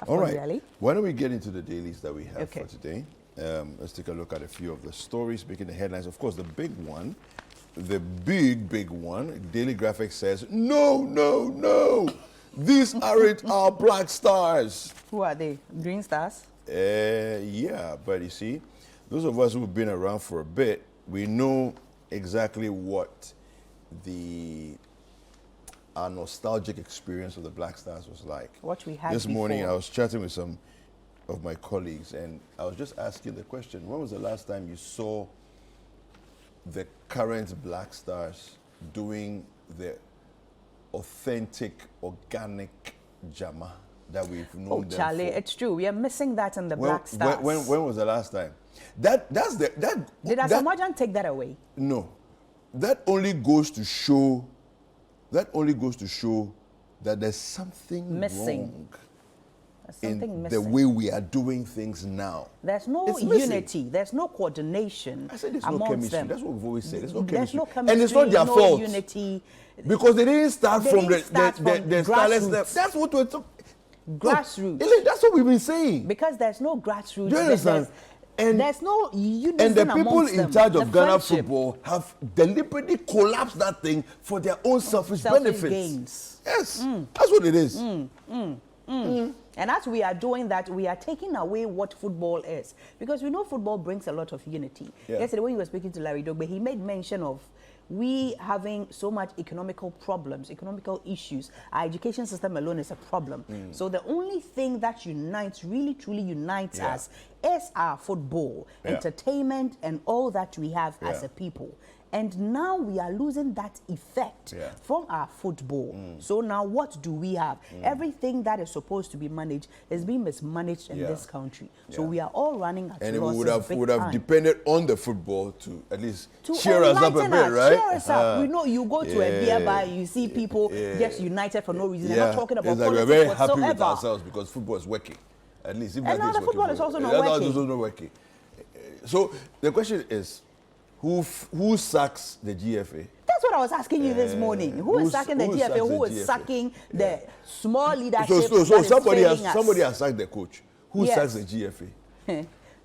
All right. Really? Why don't we get into the dailies that we have Okay. for today? Let's take a look at a few of the stories making the headlines. Of course, the big one, the big one, Daily Graphic says, no, no, no. These aren't our black stars. Who are they? Green Stars? Yeah, but you see, those of us who've been around for a bit, we know exactly what our nostalgic experience of the Black Stars was like. What we had This morning, before. I was chatting with some of my colleagues, and I was just asking the question, when was the last time you saw the current Black Stars doing the authentic, organic Jama that we've known Oh, them Charlie, for? it's true. We are missing that in the Black Stars. When was the last time? Did Asamajan take that away? No. That only goes to show that there's something Missing. wrong There's something in missing. the way we are doing things now. There's no It's missing. unity. There's no coordination. I said there's no amongst chemistry. them. That's what we've always said. There's no There's chemistry. no chemistry. And it's not their no fault. Unity. Because they didn't start They from didn't start from the starless grassroots. level. That's what we're talking. Grassroots. That's what we've been saying. Because there's no grassroots. Do you understand? There's no unison And the people amongst in them. charge The of Ghana friendship, football have deliberately collapsed that thing for their own selfish benefits. gains. Yes, that's what it is. And as we are doing that, we are taking away what football is. Because we know football brings a lot of unity. Yeah. Yesterday when you were speaking to Larry Dogbe, he made mention of we having so much economical problems, economical issues. Our education system alone is a problem. So the only thing that unites, really truly unites Yeah. us is our football, Yeah. entertainment, and all that we have as Yeah. a people. And now we are losing that effect Yeah. from our football. So now what do we have? Everything that is supposed to be managed is being mismanaged in Yeah. this country. So Yeah. we are all running at And losses we would big have time. depended on the football to at least To cheer us up a enlighten bit, us, right? Cheer us up. We know you go to a beer Yeah. bar, you see people just united for no reason. They're not talking about it's like we're politics very happy with whatsoever. ourselves because football is working. At least if And now nothing the football is also not That's working. also not working. So the question is, who sacks the GFA? That's what I was asking you this morning. Who is sacking the GFA? Who is sacking the small leadership? So that is somebody failing us? has sacked the coach. Who Yes. sacks the GFA?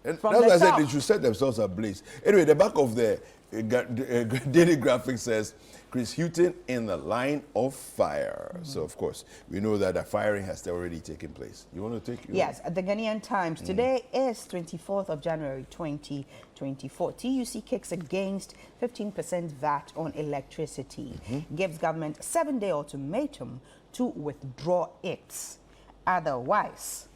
And From that's the why I said top. they should set themselves ablaze. Anyway, the back of the Daily Graphic says, Chris Hughton in the line of fire. So, of course, we know that the firing has already taken place. You want to take it? Yes, at the Ghanaian Times. Today is 24th of January 2024. TUC kicks against 15% VAT on electricity. Gives government 7-day ultimatum to withdraw it. Otherwise,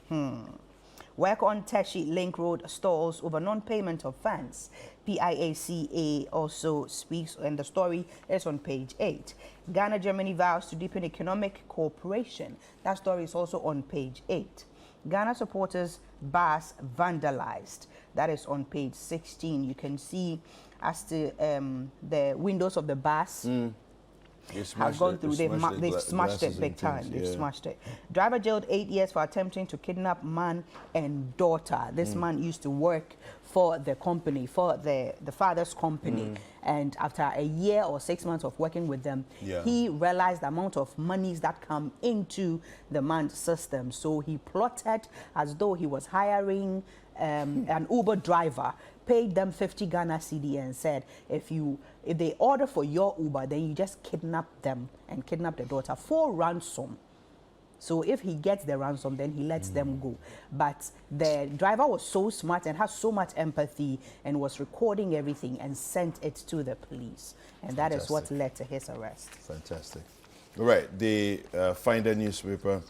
work on Teshi Link Road stalls over non-payment of funds. PIACA also speaks, and the story is on page 8. Ghana-Germany vows to deepen economic cooperation. That story is also on page 8. Ghana supporters bus vandalized. That is on page 16. You can see as to the windows of the bus have gone through. They've smashed it big time. They've smashed it. Driver jailed 8 years for attempting to kidnap man and daughter. This man used to work for the company, for the father's company. And after a year or 6 months of working with them, he realized the amount of monies that come into the man's system. So he plotted as though he was hiring an Uber driver, paid them 50 Ghana cedi and said, if they order for your Uber, then you just kidnap them and kidnap the daughter for ransom. So if he gets the ransom, then he lets them go. But the driver was so smart and has so much empathy and was recording everything and sent it to the police. And that is what led to his arrest. Fantastic. All right, the Finder newspaper,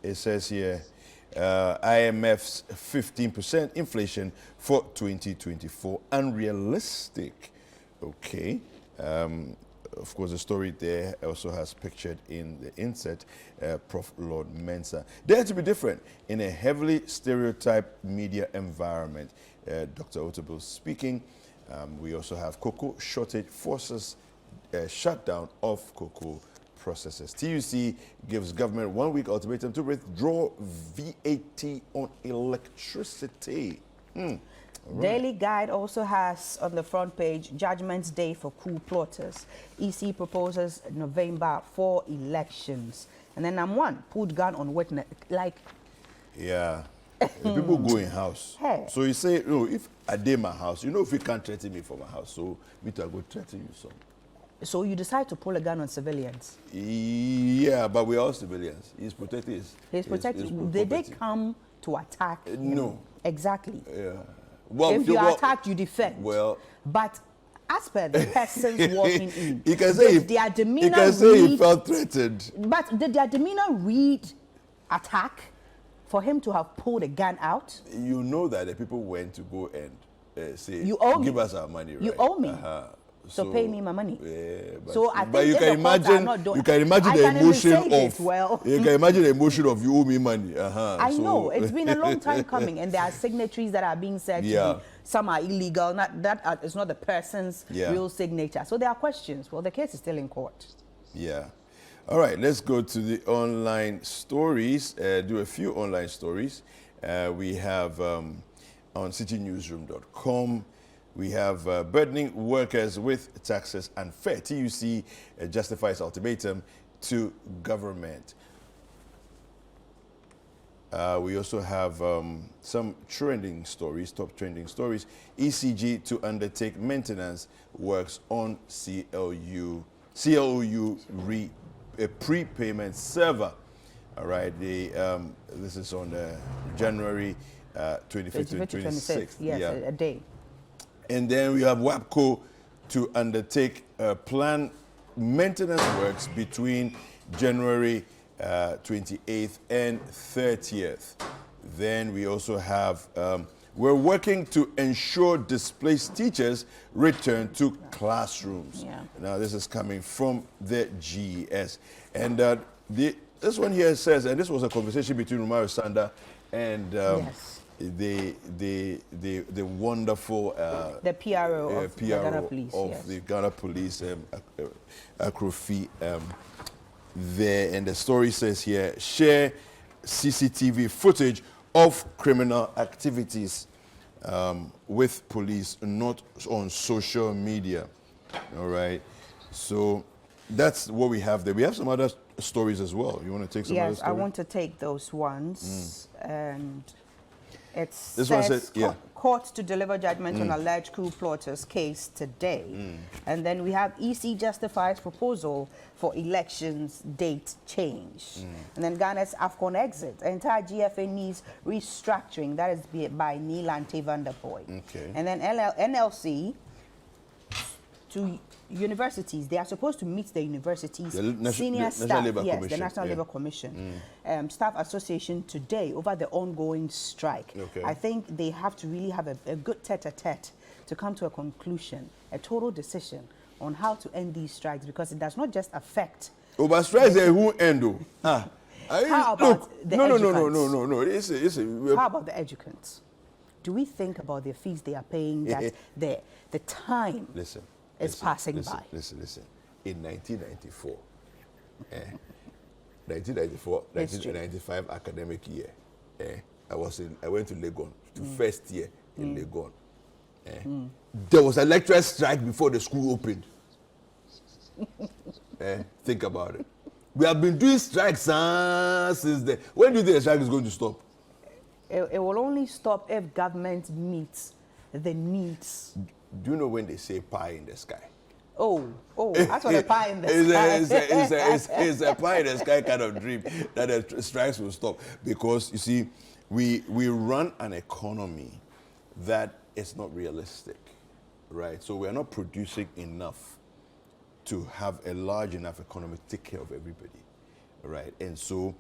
it says here, IMF's 15% inflation for 2024 unrealistic. Okay. Of course, the story there also has pictured in the insert Prof. Lord Mensah. Dare to be different in a heavily stereotyped media environment. Dr. Otabil speaking. We also have cocoa shortage forces shutdown of cocoa processes. TUC gives government 1 week ultimatum to withdraw VAT on electricity. Right. Daily Guide also has on the front page Judgment Day for coup plotters. EC proposes November for elections. And then #1, put gun on witness. Like, Yeah. People go in house. Hey. So you say, no, if I dey my house, you know if you can't threaten me for my house, so me too, I go threaten you some. So you decide to pull a gun on civilians. Yeah, but we're all civilians. He's protecting He's protecting. Did they come to attack? No. Exactly. Yeah. Well, if you are attacked, you defend. Well, but as per the persons walking in, he can say their demeanor he can say he felt threatened. But did their demeanor read attack for him to have pulled a gun out? You know that the people went to go and say, you owe give me. us our money, right? You owe me. So pay me my money. Yeah, so I but think you can imagine, you can imagine the emotion of. You can imagine the emotion of you owe me money. I know it's been a long time coming, and there are signatories that are being said to be, some are illegal. It's not the person's real signature. So there are questions. Well, the case is still in court. Yeah. All right. Let's go to the online stories. Do a few online stories. We have on citinewsroom.com. We have burdening workers with taxes unfair. TUC justifies ultimatum to government. We also have some trending stories, top trending stories. ECG to undertake maintenance works on CLOU prepayment server. All right, this is on January 25th to 26th. Yes, a day. And then we have WAPCO to undertake planned maintenance works between January 28th and 30th. Then we also have, we're working to ensure displaced teachers return to classrooms. Yeah. Now this is coming from the GES. And this one here says, and this was a conversation between Umaru Sanda and the wonderful the PRO of the Ghana Police, the Ghana Police, Akrofi, there, and the story says here, share CCTV footage of criminal activities with police, not on social media. All right, so that's what we have there. We have some other stories as well. You want to take some other stories? Yes, I want to take those ones. And it this says court to deliver judgment on alleged coup plotters case today. And then we have EC justifies proposal for elections date change. And then Ghana's AFCON exit. Entire GFA needs restructuring. That is by Neil Ante van der Poy. Okay. And then NLC to universities. They are supposed to meet the universities' senior staff. The National Labour Commission. Staff Association today over the ongoing strike. Okay. I think they have to really have a good tete-a-tete to come to a conclusion, a total decision on how to end these strikes, because it does not just affect. Oh, but strikes they won't end though. How about the educants? No. It's how about the educants? Do we think about the fees they are paying, that the time is passing by? Listen. In 1994, 1995 academic year, I went to Legon, to first year in Legon. There was a lecturer strike before the school opened. Think about it. We have been doing strikes since then. When do you think the strike is going to stop? It will only stop if government meets the needs. Do you know when they say pie in the sky? Oh, that's what a pie in the sky. It's a pie in the sky kind of dream that the strikes will stop. Because, you see, we run an economy that is not realistic, right? So we are not producing enough to have a large enough economy to take care of everybody, right? And so,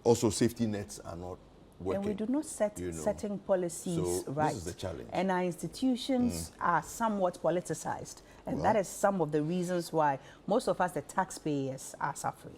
also safety nets are not working. And we do not set setting policies right. This is the challenge. And our institutions are somewhat politicized. And that is some of the reasons why most of us, the taxpayers, are suffering.